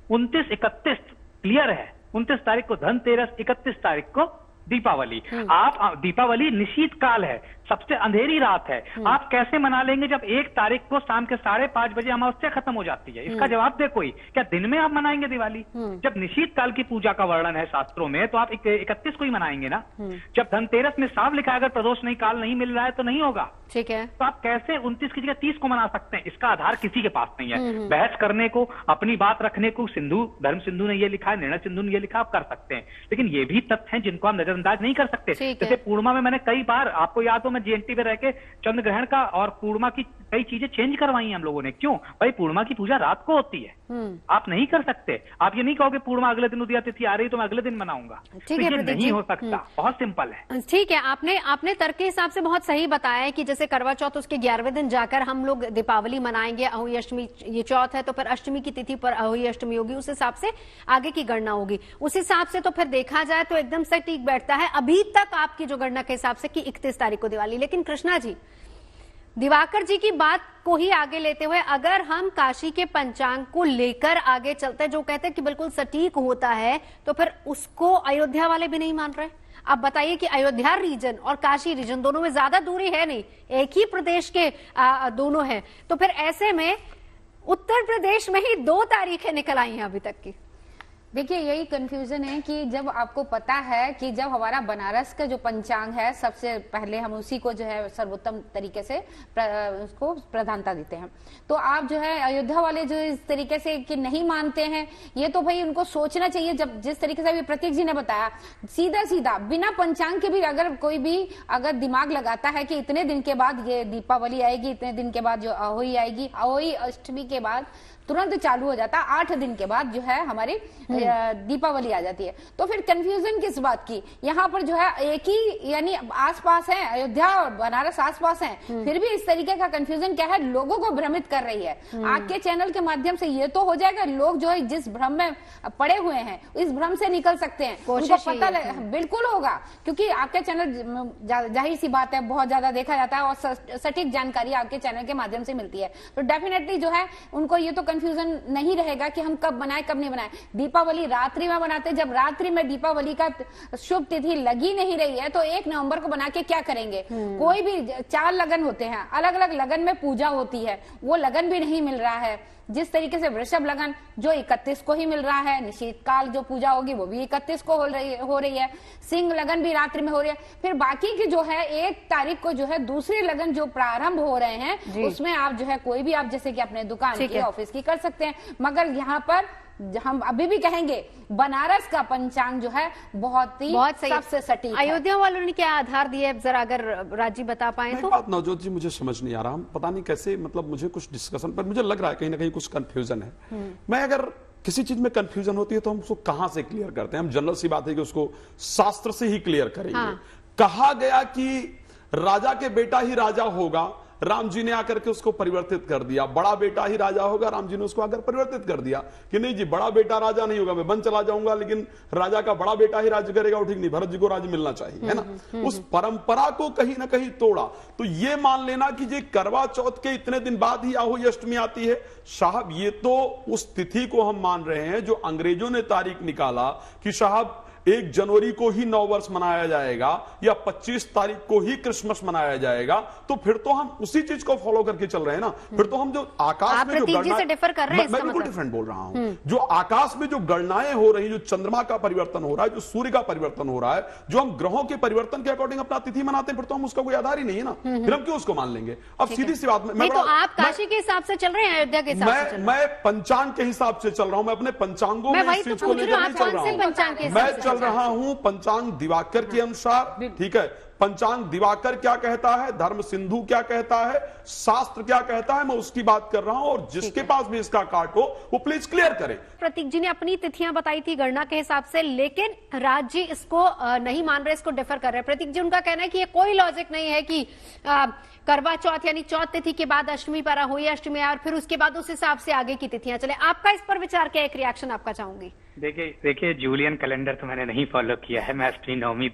29, 31 क्लियर है, 29 तारीख को धनतेरस, 31 तारीख को दीपावली। आप दीपावली निशीत काल है, सबसे अंधेरी रात है, आप कैसे मना लेंगे जब 1 तारीख को शाम के 5:30 बजे अमावस्या खत्म हो जाती है? इसका जवाब दे कोई। क्या दिन में आप मनाएंगे दिवाली? जब निशीत काल की पूजा का वर्णन है शास्त्रों में, तो आप 31 को ही मनाएंगे ना। जब धनतेरस में साफ लिखा है अगर प्रदोष नहीं काल नहीं मिल रहा है तो नहीं होगा,
ठीक है।
तो आप कैसे 29 की जगह 30 को मना सकते हैं? इसका आधार किसी के पास नहीं है। बहस करने को, अपनी बात रखने को धर्म सिंधु ने ये लिखा है, निर्णय सिंधु ने ये लिखा, आप कर सकते हैं, लेकिन ये भी तथ्य हैं जिनको आप नजरअंदाज नहीं कर सकते। जैसे पूर्णिमा में मैंने कई बार, आपको याद हो, मैं जीएनटी पे रह के चंद्र ग्रहण का और पूर्णिमा की कई चीजें चेंज करवाई हैं हम लोगों ने। क्यों भाई? पूर्णिमा की पूजा रात को होती है, आप नहीं कर सकते। आप ये नहीं कहोगे पूर्णिमा अगले दिन उदया तिथि आ रही तो मैं अगले दिन मनाऊंगा, तो ये नहीं हो सकता। बहुत सिंपल है।
ठीक है, आपने तर्क के हिसाब से बहुत सही बताया है कि जैसे करवा चौथ उसके 11वें दिन जाकर हम लोग दीपावली मनाएंगे, अहोई अष्टमी ये चौथ है तो फिर अष्टमी की तिथि पर अहोई अष्टमी होगी, उस हिसाब से आगे की गणना होगी। उस हिसाब से तो फिर देखा जाए तो एकदम सटीक बैठता है अभी तक आपकी जो गणना के हिसाब से कि 31 तारीख को दिवाली। लेकिन कृष्णा जी, दिवाकर जी की बात को ही आगे लेते हुए अगर हम काशी के पंचांग को लेकर आगे चलते हैं, जो कहते हैं कि बिल्कुल सटीक होता है, तो फिर उसको अयोध्या वाले भी नहीं मान रहे। अब बताइए कि अयोध्या रीजन और काशी रीजन दोनों में ज्यादा दूरी है नहीं, एक ही प्रदेश के दोनों हैं, तो फिर ऐसे में उत्तर प्रदेश में ही 2 तारीखें निकल आई हैं अभी तक की।
देखिए, यही कंफ्यूजन है कि जब आपको पता है कि जब हमारा बनारस का जो पंचांग है, सबसे पहले हम उसी को जो है सर्वोत्तम तरीके से उसको प्रधानता देते हैं, तो आप जो है अयोध्या वाले जो इस तरीके से कि नहीं मानते हैं, ये तो भाई उनको सोचना चाहिए। जब जिस तरीके से अभी प्रतीक जी ने बताया, सीधा सीधा बिना पंचांग के भी अगर कोई भी अगर दिमाग लगाता है कि इतने दिन के बाद ये दीपावली आएगी, इतने दिन के बाद जो अहोई आएगी, अहोई अष्टमी के बाद तुरंत चालू हो जाता, 8 दिन के बाद जो है हमारी दीपावली आ जाती है। तो फिर कंफ्यूजन किस बात की? यहाँ पर जो है एक ही यानी आसपास है, अयोध्या और बनारस आसपास हैं, फिर भी इस तरीके का कंफ्यूजन क्या है, लोगों को भ्रमित कर रही है। आपके चैनल के माध्यम से ये तो हो जाएगा, लोग जो है जिस भ्रम में पड़े हुए हैं इस भ्रम से निकल सकते हैं, उनको पता बिल्कुल होगा, क्योंकि आपके चैनल जाहिर सी बात है बहुत ज्यादा देखा जाता है और सटीक जानकारी आपके चैनल के माध्यम से मिलती है। तो डेफिनेटली जो है उनको ये तो कंफ्यूजन नहीं रहेगा कि हम कब बनाए कब नहीं बनाए। दीपावली रात्रि में बनाते, जब रात्रि में दीपावली का शुभ तिथि लगी नहीं रही है तो 1 नवंबर को बना के क्या करेंगे? कोई भी 4 लगन होते हैं, अलग अलग लगन में पूजा होती है, वो लगन भी नहीं मिल रहा है। जिस तरीके से वृषभ लगन जो 31 को ही मिल रहा है, निशीत काल जो पूजा होगी वो भी 31 को हो रही है, सिंह लगन भी रात्रि में हो रही है। फिर बाकी की जो है 1 तारीख को जो है दूसरी लगन जो प्रारंभ हो रहे हैं उसमें आप जो है कोई भी आप जैसे कि अपने दुकान की, ऑफिस की कर सकते हैं। मगर यहाँ पर हम अभी भी कहेंगे बनारस का पंचांग जो है बहुत सबसे सटीक।
अयोध्या वालों ने क्या आधार दिया, जरा अगर राजी बता पाए तो।
बात नवजोत जी मुझे समझ नहीं आ रहा, पता नहीं कैसे, मतलब मुझे कुछ डिस्कशन पर मुझे लग रहा है कहीं ना कहीं कुछ कंफ्यूजन है। मैं अगर किसी चीज में कंफ्यूजन होती है तो हम उसको कहां से क्लियर करते हैं? हम जनरल सी बात है कि उसको शास्त्र से ही क्लियर करेंगे। कहा गया कि राजा के बेटा ही राजा होगा, राम जी ने आकर के उसको परिवर्तित कर दिया। बड़ा बेटा ही राजा होगा, राम जी ने उसको आकर परिवर्तित कर दिया कि नहीं जी, बड़ा बेटा राजा नहीं होगा, मैं वन चला जाऊंगा, लेकिन राजा का बड़ा बेटा ही राज्य करेगा, वो ठीक नहीं, भरत जी को राज्य मिलना चाहिए, है ना। उस परंपरा को कहीं ना कहीं तोड़ा। तो ये मान लेना कि जी करवा चौथ के इतने दिन बाद ही आहोई अष्टमी आती है, साहब ये तो उस तिथि को हम मान रहे हैं जो अंग्रेजों ने तारीख निकाला कि साहब 1 जनवरी को ही नव वर्ष मनाया जाएगा या 25 तारीख को ही क्रिसमस मनाया जाएगा, तो फिर तो हम उसी चीज को फॉलो करके चल रहे हैं ना। फिर तो हम जो आकाश में जो गणनाएं, मैं बिल्कुल डिफरेंट बोल रहा हूं, जो आकाश में जो गणनाएं हो रही, जो चंद्रमा का परिवर्तन हो रहा है, जो सूर्य का परिवर्तन हो रहा है, जो हम ग्रहों के परिवर्तन के अकॉर्डिंग अपना तिथि मनाते हैं, फिर तो हम उसका कोई आधार ही नहीं है ना, फिर हम क्यों उसको मान लेंगे? अब सीधी सी बात,
आप काशी के हिसाब से चल रहे हैं, अयोध्या के हिसाब से?
मैं पंचांग के हिसाब से चल रहा हूं, मैं अपने पंचांगों में इस चीज को लेकर नहीं चल रहा हूं। मैं चल रहा हूं पंचांग दिवाकर के अनुसार, ठीक है। पंचांग दिवाकर क्या कहता है, धर्म सिंधु क्या कहता है, शास्त्र क्या कहता है, मैं उसकी बात कर रहा हूं। और जिसके पास भी इसका कार्ड हो वो प्लीज क्लियर करे।
प्रतीक जी ने अपनी तिथियां बताई थी गणना के हिसाब से, लेकिन राज जी इसको नहीं मान रहे, इसको डिफर कर रहे हैं। प्रतीक जी, उनका कहना है कि ये कोई लॉजिक नहीं है कि करवा चौथ यानी चौथ तिथि के बाद अष्टमी पर हुई अष्टमी और फिर उसके बाद उस हिसाब से आगे की तिथियां चले। आपका इस पर विचार क्या, एक रिएक्शन आपका चाहूंगी।
देखिए जूलियन कैलेंडर तो मैंने नहीं फॉलो किया है, मैं अष्टमी नवमी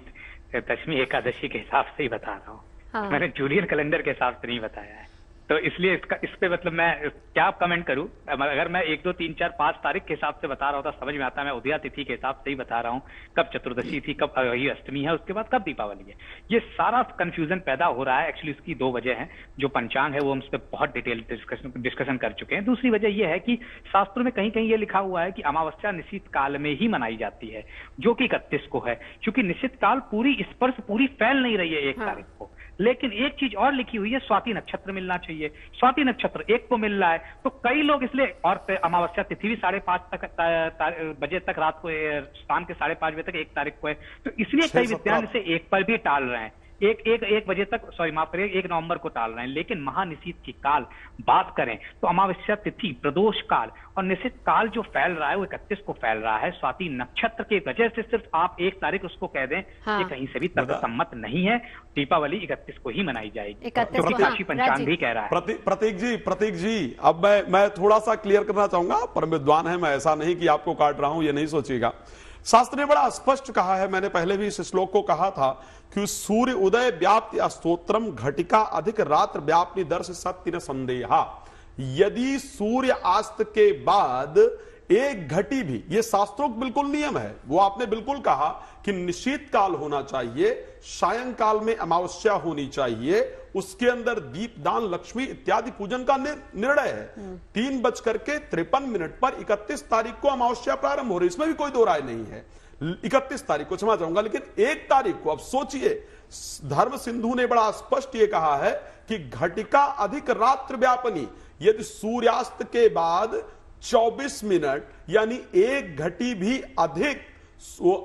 दशमी एकादशी के हिसाब से ही बता रहा हूँ। हाँ। मैंने जूलियन कैलेंडर के हिसाब से नहीं बताया है, तो इसलिए इस पे मतलब मैं क्या कमेंट करूं। अगर मैं 1, 2, 3, 4, 5 तारीख के हिसाब से बता रहा होता समझ में आता है। मैं उदया तिथि के हिसाब से ही बता रहा हूं, कब चतुर्दशी थी, कब ये अष्टमी है, उसके बाद कब दीपावली है। ये सारा कंफ्यूजन पैदा हो रहा है। एक्चुअली इसकी 2 वजह हैं। जो पंचांग है वो हम उस पर बहुत डिटेल डिस्कशन कर चुके हैं। दूसरी वजह यह है कि शास्त्रों में कहीं कहीं ये लिखा हुआ है कि अमावस्या निश्चित काल में ही मनाई जाती है, जो कि 31 को है, क्योंकि निश्चित काल पूरी स्पर्श पूरी फैल नहीं रही है 1 तारीख को। लेकिन एक चीज और लिखी हुई है, स्वाति नक्षत्र मिलना चाहिए। स्वाति नक्षत्र 1 को मिल रहा है, तो कई लोग इसलिए, और अमावस्या तिथि भी 5:30 बजे तक, रात को शाम के 5:30 बजे तक 1 तारीख को है, तो इसलिए कई विद्वान इसे 1 पर भी टाल रहे हैं। 1 बजे तक, सॉरी माफ करिए, 1 नवंबर को टाल रहे हैं। लेकिन महानिशीत की काल बात करें तो अमावस्या तिथि, प्रदोष काल और निश्चित काल जो फैल रहा है वो 31 को फैल रहा है। स्वाति नक्षत्र की वजह से सिर्फ आप 1 तारीख उसको कह दें, ये कहीं से भी तर्कसम्मत नहीं है। दीपावली 31 को ही मनाई जाएगी, क्योंकि काशी पंचांग भी कह रहा है।
प्रतीक जी, अब मैं थोड़ा सा क्लियर करना चाहूंगा। परम विद्वान है, मैं ऐसा नहीं कि आपको काट रहा हूं, ये नहीं सोचिएगा। शास्त्र ने बड़ा स्पष्ट कहा है, मैंने पहले भी इस श्लोक को कहा था कि सूर्य उदय व्याप्ति अस्तोत्रम घटिका अधिक रात्र व्याप्ति दर्श सत्य न संदेहा। यदि सूर्य अस्त के बाद 1 घटी भी, ये शास्त्रों का बिल्कुल नियम है, वो आपने बिल्कुल कहा कि निश्चित काल होना चाहिए, सायंकाल में अमावस्या होनी चाहिए, उसके अंदर दीपदान, लक्ष्मी इत्यादि पूजन का निर्णय है। 3:53 पर 31 तारीख को अमावस्या प्रारंभ हो रही, इसमें भी कोई दो राय नहीं है। 31 तारीख को क्षमा चाहूंगा, लेकिन 1 तारीख को, अब सोचिए, धर्म सिंधु ने बड़ा स्पष्ट ये कहा है कि घटिका अधिक रात्र व्यापनी, यदि सूर्यास्त के बाद 24 मिनट यानी 1 घटी भी अधिक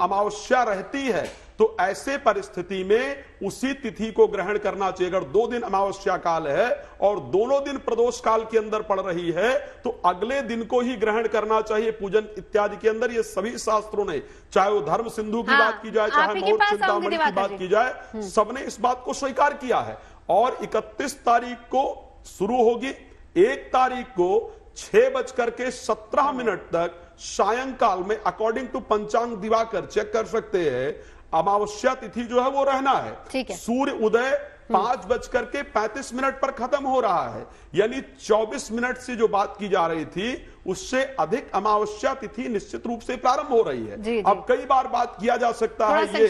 अमावस्या रहती है, तो ऐसे परिस्थिति में उसी तिथि को ग्रहण करना चाहिए। अगर 2 दिन अमावस्या काल है और दोनों दिन प्रदोष काल के अंदर पड़ रही है, तो अगले दिन को ही ग्रहण करना चाहिए पूजन इत्यादि के अंदर। ये सभी शास्त्रों ने, चाहे वो धर्म सिंधु की बात की जाए, चाहे मौर्य चिंतामणि की बात की जाए, सबने इस बात को स्वीकार किया है। और 31 तारीख को शुरू होगी, 1 तारीख को 6:17 तक सायंकाल में, अकॉर्डिंग टू पंचांग दिवाकर, चेक कर सकते हैं, अमावस्या तिथि जो है वो रहना है। सूर्य उदय 5:35 पर खत्म हो रहा है, यानी 24 मिनट से जो बात की जा रही थी उससे अधिक अमावस्या तिथि निश्चित रूप से प्रारंभ हो रही है। अब कई बार बात किया जा सकता है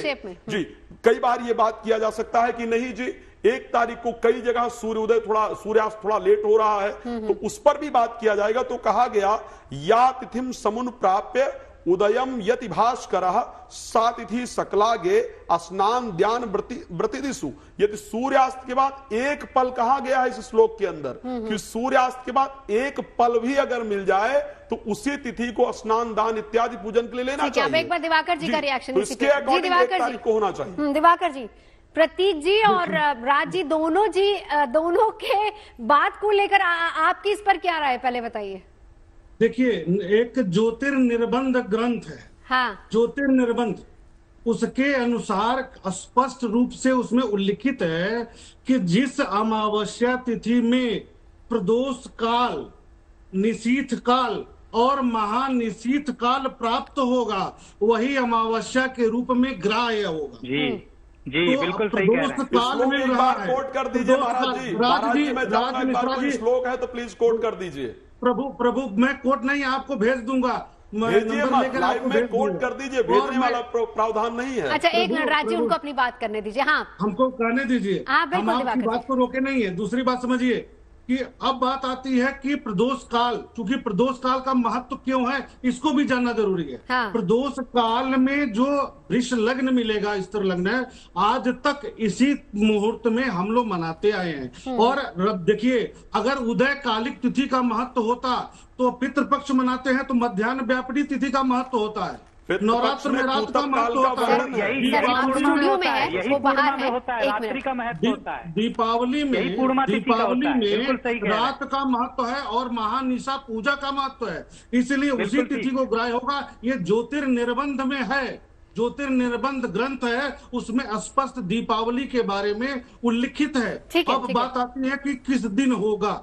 जी, कई बार ये बात किया जा सकता है कि नहीं जी, 1 तारीख को कई जगह सूर्यास्त थोड़ा लेट हो रहा है, तो उस पर भी बात किया जाएगा। तो कहा गया, या तिथिम समुन प्राप्य उदयम यति भास्करः सा तिथि सकलागे स्नान ध्यान व्रतिदिषु। यदि सूर्यास्त के बाद 1 पल कहा गया है इस श्लोक के अंदर कि सूर्यास्त के बाद 1 पल भी अगर मिल जाए तो उसी तिथि को स्नान दान इत्यादि पूजन के लिए लेना चाहिए।
अब एक बार दिवाकर जी का रिएक्शन,
तो इसके अकॉर्डिंग 1 तारीख को होना चाहिए।
दिवाकर जी, प्रतीक जी और राज जी, दोनों के बात को लेकर आपकी इस पर क्या राय, पहले बताइए।
देखिए, एक ज्योतिर्निर्बंध ग्रंथ है,
हाँ,
ज्योतिर्निर्बंध, उसके अनुसार स्पष्ट रूप से उसमें उल्लिखित है कि जिस अमावस्या तिथि में प्रदोष काल, निशीथ काल और महानिशीथ काल प्राप्त होगा, वही अमावस्या के रूप में ग्राह्य होगा।
जी जी,
तो
बिल्कुल सही कह रहे हैं।
काल में
एक बार कोट कर दीजिए महाराज जी। महाराज जी, मैं चाहूंगा एक बार कोई श्लोक है तो प्लीज कोट कर दीजिए।
प्रभु मैं कोट नहीं, आपको भेज दूंगा,
भेजिए मत, लाइव में कोट कर दीजिए, भेजने वाला प्रावधान नहीं है।
अच्छा एक मिनट राज जी, उनको अपनी बात करने दीजिए। हाँ,
हमको कहने दीजिए,
हाँ,
हम
बिल्कुल
आपकी बात को रोके नहीं है। दूसरी बात समझिए कि अब बात आती है कि प्रदोष काल, क्योंकि प्रदोष काल का महत्व क्यों है इसको भी जानना जरूरी है।
हाँ।
प्रदोष काल में जो वृष लग्न मिलेगा, स्त्री लग्न, आज तक इसी मुहूर्त में हम लोग मनाते आए हैं। और देखिए, अगर उदय कालिक तिथि का महत्व होता तो पितृपक्ष मनाते हैं तो मध्याह्न व्यापनी तिथि का महत्व होता है, नवरात्र में रात का महत्व होता है,
स्टूडियो में है, वो बाहर है,
रात्रि का महत्व होता है,
दीपावली में
है।
रात का महत्व है और महानिशा पूजा का महत्व है, इसलिए उसी तिथि को ग्राह्य होगा। ये ज्योतिर्निर्बंध में है, ज्योतिर्निर्बंध ग्रंथ है, उसमें स्पष्ट दीपावली के बारे में उल्लिखित है। अब बात आती है कि किस दिन होगा,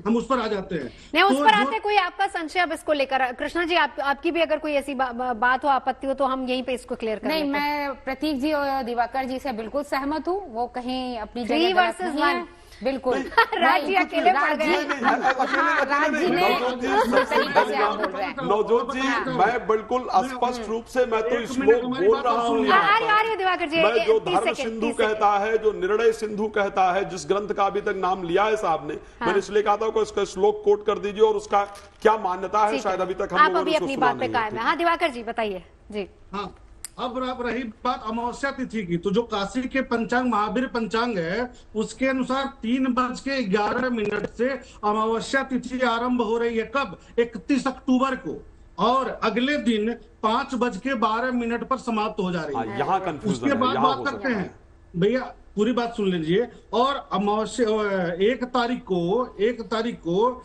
हम उस पर आ जाते हैं।
नहीं, उस पर आते कोई आपका संशय अब इसको लेकर, कृष्णा जी आपकी भी अगर कोई ऐसी बात हो, आपत्ति हो, तो हम यहीं पे इसको क्लियर करें।
नहीं, मैं प्रतीक जी और दिवाकर जी से बिल्कुल सहमत हूँ, वो कहीं अपनी जगह गलत नहीं है। बिल्कुल,
राज जी अकेले पड़ गए।
राज जी ने
नवजोत जी, मैं बिल्कुल स्पष्ट रूप से मैं तो श्लोक बोल रहा हूँ।
दिवाकर जी,
मैं जो धर्म सिंधु कहता है, जो निर्णय सिंधु कहता है, जिस ग्रंथ का अभी तक नाम लिया है साहब ने, मैंने इसलिए कहा था कि उसका श्लोक कोट कर दीजिए और उसका क्या मान्यता है, शायद अभी तक हम
आप अभी अपनी बात पे कायम है। हाँ दिवाकर जी बताइए जी।
हाँ, अब रही बात अमावस्या तिथि की, तो जो काशी के पंचांग, महावीर पंचांग है, उसके अनुसार 3:11 से अमावस्या तिथि आरंभ हो रही है। कब? 31 अक्टूबर को, और अगले दिन 5:12 पर समाप्त हो जा रही है।
यहाँ कंफ्यूजन है।
उसके बाद बात करते हैं भैया, पूरी बात सुन लीजिए। और अमावस्या 1 तारीख को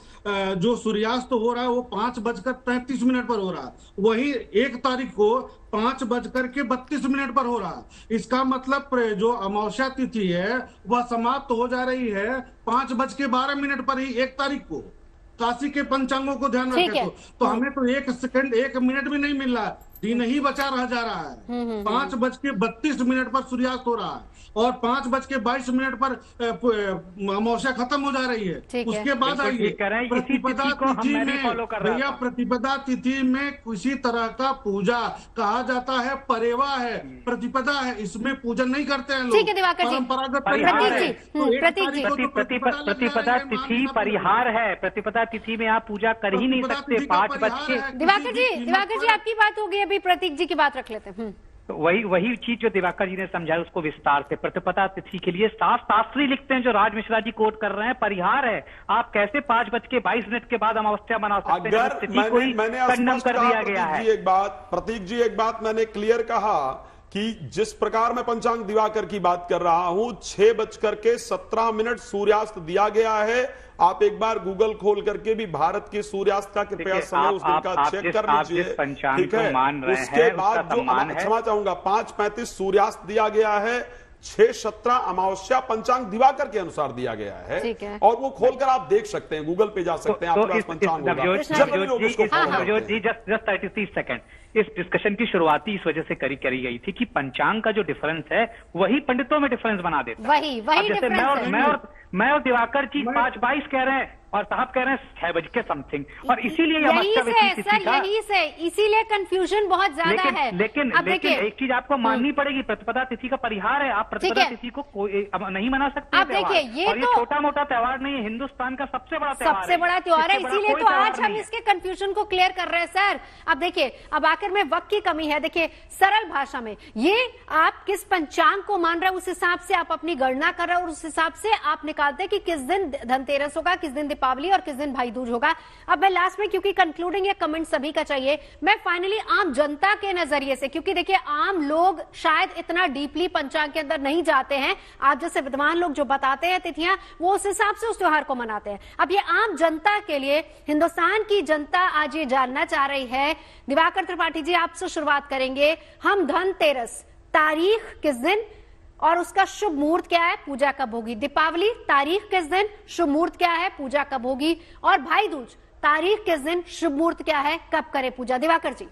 जो सूर्यास्त हो रहा है वो 5:35 पर हो रहा है, वही 1 तारीख को 5:32 पर हो रहा है। इसका मतलब जो अमावस्या तिथि है वह समाप्त हो जा रही है 5:12 पर ही 1 तारीख को। काशी के पंचांगों को ध्यान रखें तो हमें तो 1 सेकंड 1 मिनट भी नहीं मिल रहा है, दिन ही बचा रह जा रहा है। 5:32 पर सूर्यास्त हो रहा है और 5:22 पर अमावस्या खत्म हो जा रही है। उसके बाद आइए प्रतिपदा तिथि में, भैया प्रतिपदा तिथि में किसी तरह का पूजा कहा जाता है, परेवा है, प्रतिपदा है, इसमें पूजन नहीं करते हैं लोग, परंपरागत
प्रतिपदा तिथि परिहार है। प्रतिपदा तिथि में आप पूजा कर ही नहीं सकते। 5
दिवाकर जी आपकी बात हो गई, अभी प्रतीक जी की बात रख लेते हैं।
तो वही चीज जो दिवाकर जी ने समझाया उसको विस्तार से। प्रतिपदा तिथि के लिए साफ शास्त्री लिखते हैं, जो राज मिश्रा जी कोट कर रहे हैं, परिहार है। आप कैसे 5:22 के बाद अमावस्या बना सकते हैं?
अगर मैंने
खंडन कर दिया गया है।
प्रतीक जी एक बात मैंने क्लियर कहा कि जिस प्रकार मैं पंचांग दिवाकर की बात कर रहा हूं, 6:17 सूर्यास्त दिया गया है। आप एक बार गूगल खोल करके भी भारत के सूर्यास्त का कृपया समय उस दिन का चेक कर लीजिए, ठीक है? उसके बाद जो क्षमा चाहूंगा 5:35 सूर्यास्त दिया गया है, 6:17 अमावस्या पंचांग दिवाकर के अनुसार दिया गया है, और वो खोलकर आप देख सकते हैं, गूगल पे जा सकते हैं, आपके पास पंचांग होगा।
Just 30 second. इस डिस्कशन की शुरुआती इस वजह से करी गई थी कि पंचांग का जो डिफरेंस है वही पंडितों में डिफरेंस बना देता है।
वही
जैसे मैं और दिवाकर जी 5:22 कह रहे हैं और साहब कह रहे हैं 6 बजे समथिंग, और इसीलिए
इसीलिए कंफ्यूजन बहुत ज्यादा है।
लेकिन एक चीज आपको माननी पड़ेगी, प्रतिपदा तिथि का परिहार है। आप प्रतिपदा तिथि को नहीं मना सकते।
अब देखिए, ये तो
छोटा मोटा त्योहार नहीं है, हिंदुस्तान का सबसे बड़ा
त्योहार है, इसीलिए तो आज हम इसके कंफ्यूजन को क्लियर कर रहे हैं सर। अब देखिए, अब आखिर में वक्त की कमी है। देखिए सरल भाषा में, ये आप किस पंचांग को मान रहे हैं उस हिसाब से आप अपनी गणना कर रहे हैं और उस हिसाब से आप निकालते हैं कि किस दिन धनतेरस होगा, किस दिन दीपावली और किस दिन भाई दूज होगा। अब मैं लास्ट में, क्योंकि कंक्लूडिंग ये कमेंट सभी का चाहिए, मैं फाइनली आम जनता के नजरिए से, क्योंकि देखिए आम लोग शायद इतना डीपली पंचांग के अंदर नहीं जाते हैं, आप जैसे विद्वान लोग जो बताते हैं तिथियां, वो उस हिसाब से उस त्योहार को मनाते हैं। अब ये आम जनता के लिए, हिंदुस्तान की जनता आज ये जानना चाह रही है। दिवाकर त्रिपाठी जी, आपसे शुरुआत करेंगे हम। धनतेरस तारीख किस दिन और उसका शुभ मुहूर्त क्या है, पूजा कब होगी? दीपावली तारीख किस दिन, शुभ मुहूर्त क्या है, पूजा कब होगी? और भाई दूज तारीख किस दिन, शुभ मुहूर्त क्या है, कब करे पूजा? दिवाकर जी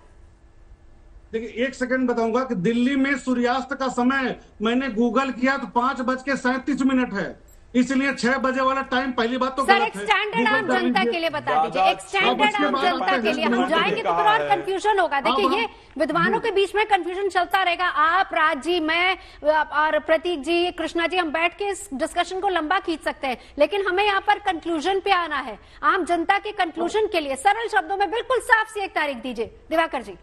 देखिए 1 सेकंड बताऊंगा कि दिल्ली में सूर्यास्त का समय मैंने गूगल किया तो 5:37 है, इसलिए 6 बजे वाला टाइम पहली बात तो
सर
गलत
एक
है।
स्टैंडर्ड आम जनता के लिए बता दीजिए, एक स्टैंडर्ड आम जनता के लिए। हम जाएंगे तो फिर और कंफ्यूजन होगा। देखिए ये विद्वानों के बीच में कंफ्यूजन चलता रहेगा। आप, राज जी, मैं और प्रतीक जी, कृष्णा जी, हम बैठ के इस डिस्कशन को लंबा खींच सकते हैं, लेकिन हमें यहाँ पर कंक्लूजन पे आना है। आम जनता के कंक्लूजन के लिए सरल शब्दों में बिल्कुल साफ सी एक तारीख दीजिए दिवाकर जी।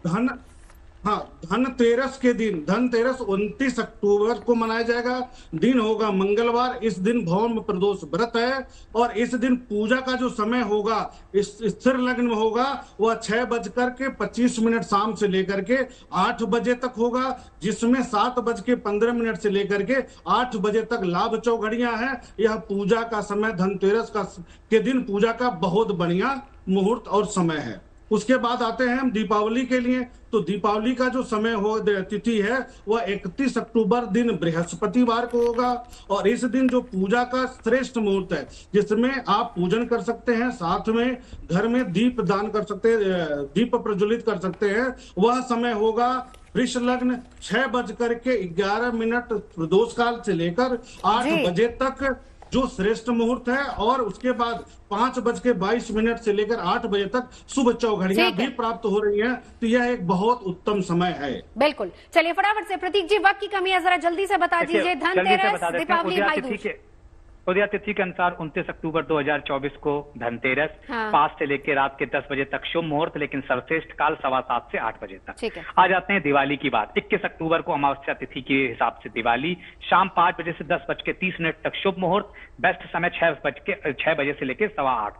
धनतेरस के दिन, धनतेरस 29 अक्टूबर को मनाया जाएगा। दिन होगा मंगलवार। इस दिन भौम प्रदोष व्रत है और इस दिन पूजा का जो समय होगा, इस स्थिर लग्न में होगा, वह 6:25 शाम से लेकर के 8 बजे तक होगा, जिसमें 7:15 से लेकर के 8 बजे तक लाभ चौघड़ियां हैं। यह पूजा का समय, धनतेरस के दिन पूजा का बहुत बढ़िया मुहूर्त और समय है। उसके बाद आते हैं हम दीपावली के लिए। तो दीपावली का जो समय हो, तिथि है, वह 31 अक्टूबर दिन बृहस्पतिवार को होगा और इस दिन जो पूजा का श्रेष्ठ मुहूर्त है, जिसमें आप पूजन कर सकते हैं, साथ में घर में दीप दान कर सकते हैं, दीप प्रज्वलित कर सकते हैं, वह समय होगा वृष लग्न 6:11 प्रदोष काल से लेकर 8 बजे तक जो श्रेष्ठ मुहूर्त है, और उसके बाद 5:22 से लेकर 8 बजे तक शुभ चौघड़ियां भी प्राप्त हो रही हैं। तो यह एक बहुत उत्तम समय है।
बिल्कुल, चलिए फटाफट से प्रतीक जी, वक्त की कमी है, जरा जल्दी से बता दीजिए। धनतेरस, दीपावली, भाई दूज।
उदया तिथि के अनुसार 29 अक्टूबर 2024 को धनतेरस, 5 से लेकर रात के 10 बजे तक शुभ मुहूर्त, लेकिन सर्वश्रेष्ठ काल 7:15 से 8 बजे तक। आ जाते हैं दिवाली की बात। 21 अक्टूबर को अमावस्या तिथि के हिसाब से दिवाली, शाम 5 बजे से 10:30 तक शुभ मुहूर्त, बेस्ट समय 6 बजे से लेकर 8:15।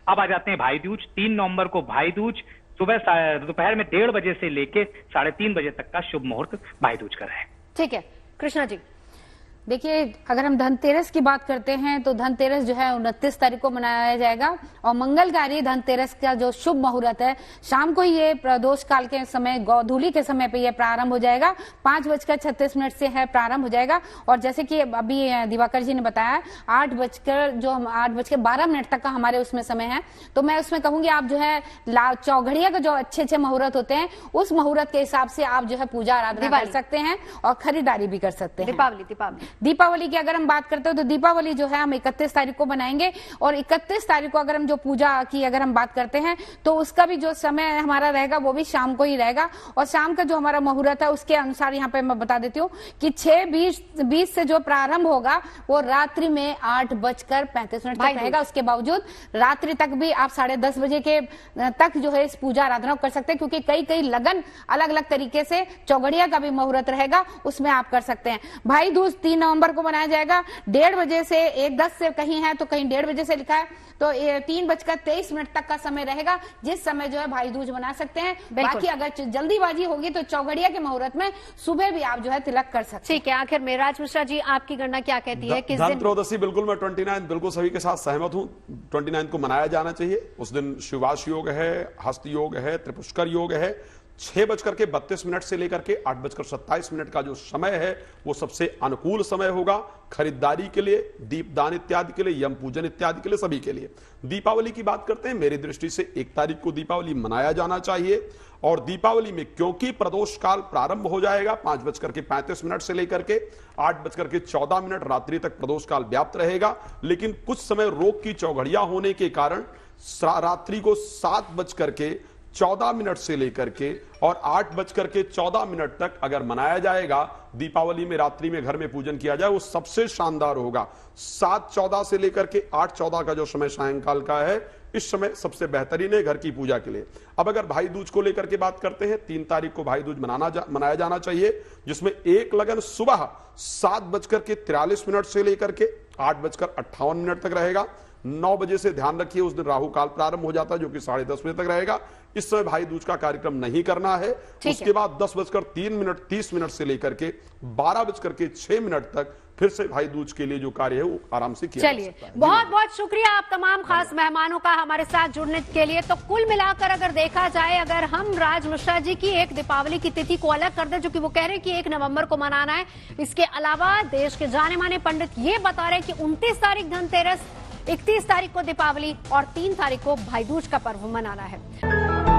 अब आ जाते हैं भाई दूज। 3 नवंबर को भाई दूज, सुबह दोपहर में 1:30 बजे से लेकर 3:30 बजे तक का शुभ मुहूर्त भाई दूज का है।
ठीक है कृष्णा जी।
देखिए अगर हम धनतेरस की बात करते हैं तो धनतेरस जो है 29 तारीख को मनाया जाएगा और मंगलकारी धनतेरस का जो शुभ मुहूर्त है, शाम को ये प्रदोष काल के समय, गोधूली के समय पे ये प्रारंभ हो जाएगा। 5:36 से है प्रारंभ हो जाएगा। और जैसे कि अभी दिवाकर जी ने बताया 8:12 तक का हमारे उसमें समय है, तो मैं उसमें कहूंगी आप जो है चौघड़िया के जो अच्छे मुहूर्त होते हैं, उस मुहूर्त के हिसाब से आप जो है पूजा आराधना कर सकते हैं और खरीदारी भी कर सकते हैं। दीपावली की अगर हम बात करते हैं तो दीपावली जो है हम 31 तारीख को बनाएंगे और 31 तारीख को अगर हम जो पूजा की अगर हम बात करते हैं तो उसका भी जो समय हमारा रहेगा वो भी शाम को ही रहेगा। और शाम का जो हमारा मुहूर्त है उसके अनुसार यहाँ पे मैं बता देती हूँ कि 6:20 से जो प्रारंभ होगा वो रात्रि में 8:35 तक रहेगा। उसके बावजूद रात्रि तक भी आप 10:30 बजे के तक जो है इस पूजा आराधना कर सकते हैं, क्योंकि कई लगन अलग अलग तरीके से चौघड़िया का भी मुहूर्त रहेगा, उसमें आप कर सकते हैं। भाई दूज 3 नवंबर को मनाया जाएगा। 1:30 बजे से 1:10 से कहीं है तो कहीं 1:30 बजे से लिखा है, तो 3:23 तक का समय रहेगा, जिस समय जो है भाई दूज मना सकते हैं। बाकी अगर जल्दीबाजी होगी तो चौघड़िया के मुहूर्त में सुबह भी आप जो है तिलक कर सकते हैं।
ठीक है, आखिर में राज मिश्रा जी आपकी गणना क्या कहती है? किस दिन?
धनत्रयोदशी बिल्कुल मैं 29 बिल्कुल सभी के साथ सहमत हूं। 29 को मनाया जाना चाहिए। उस दिन शिवाश योग है, हस्त योग है, त्रिपुष्कर योग है। 6:32 से लेकर के 8:27 का जो समय है वो सबसे अनुकूल समय होगा खरीदारी के लिए, दीपदान इत्यादि के लिए, यम पूजन इत्यादि के लिए, सभी के लिए। दीपावली की बात करते हैं। मेरी दृष्टि से 1 तारीख को दीपावली मनाया जाना चाहिए और दीपावली में क्योंकि प्रदोष काल प्रारंभ हो जाएगा 5:35 से लेकर के 8:14 रात्रि तक प्रदोष काल व्याप्त रहेगा, लेकिन कुछ समय रोग की चौघड़िया होने के कारण रात्रि को 7:34 14 मिनट से लेकर के और 8:14 तक अगर मनाया जाएगा, दीपावली में रात्रि में घर में पूजन किया जाए, वो सबसे शानदार होगा। 7:14 से लेकर के 8:14 का जो समय सायंकाल का है, इस समय सबसे बेहतरीन है घर की पूजा के लिए। अब अगर भाई दूज को लेकर के बात करते हैं, 3 तारीख को भाई दूज मनाया जाना चाहिए, जिसमें एक लगन सुबह 7:43 से लेकर के 8:58 तक रहेगा। 9 बजे से ध्यान रखिए उस दिन राहु काल प्रारंभ हो जाता है, जो कि 10:30 बजे तक रहेगा। इस समय भाई दूज का कार्यक्रम नहीं करना है। उसके बाद 10:03 से लेकर के 12:06 तक फिर से भाई दूज के लिए जो कार्य है वो आराम से किया जा सकता है।
बहुत बहुत शुक्रिया आप तमाम खास मेहमानों का हमारे साथ जुड़ने के लिए। तो कुल मिलाकर अगर देखा जाए, अगर हम राज मिश्रा जी की एक दीपावली की तिथि को अलग कर दें, जो कि वो कह रहे हैं कि 1 नवंबर को मनाना है, इसके अलावा देश के जाने माने पंडित ये बता रहे हैं कि 29 तारीख धनतेरस, 31 तारीख को दीपावली और 3 तारीख को भाई दूज का पर्व मनाना है।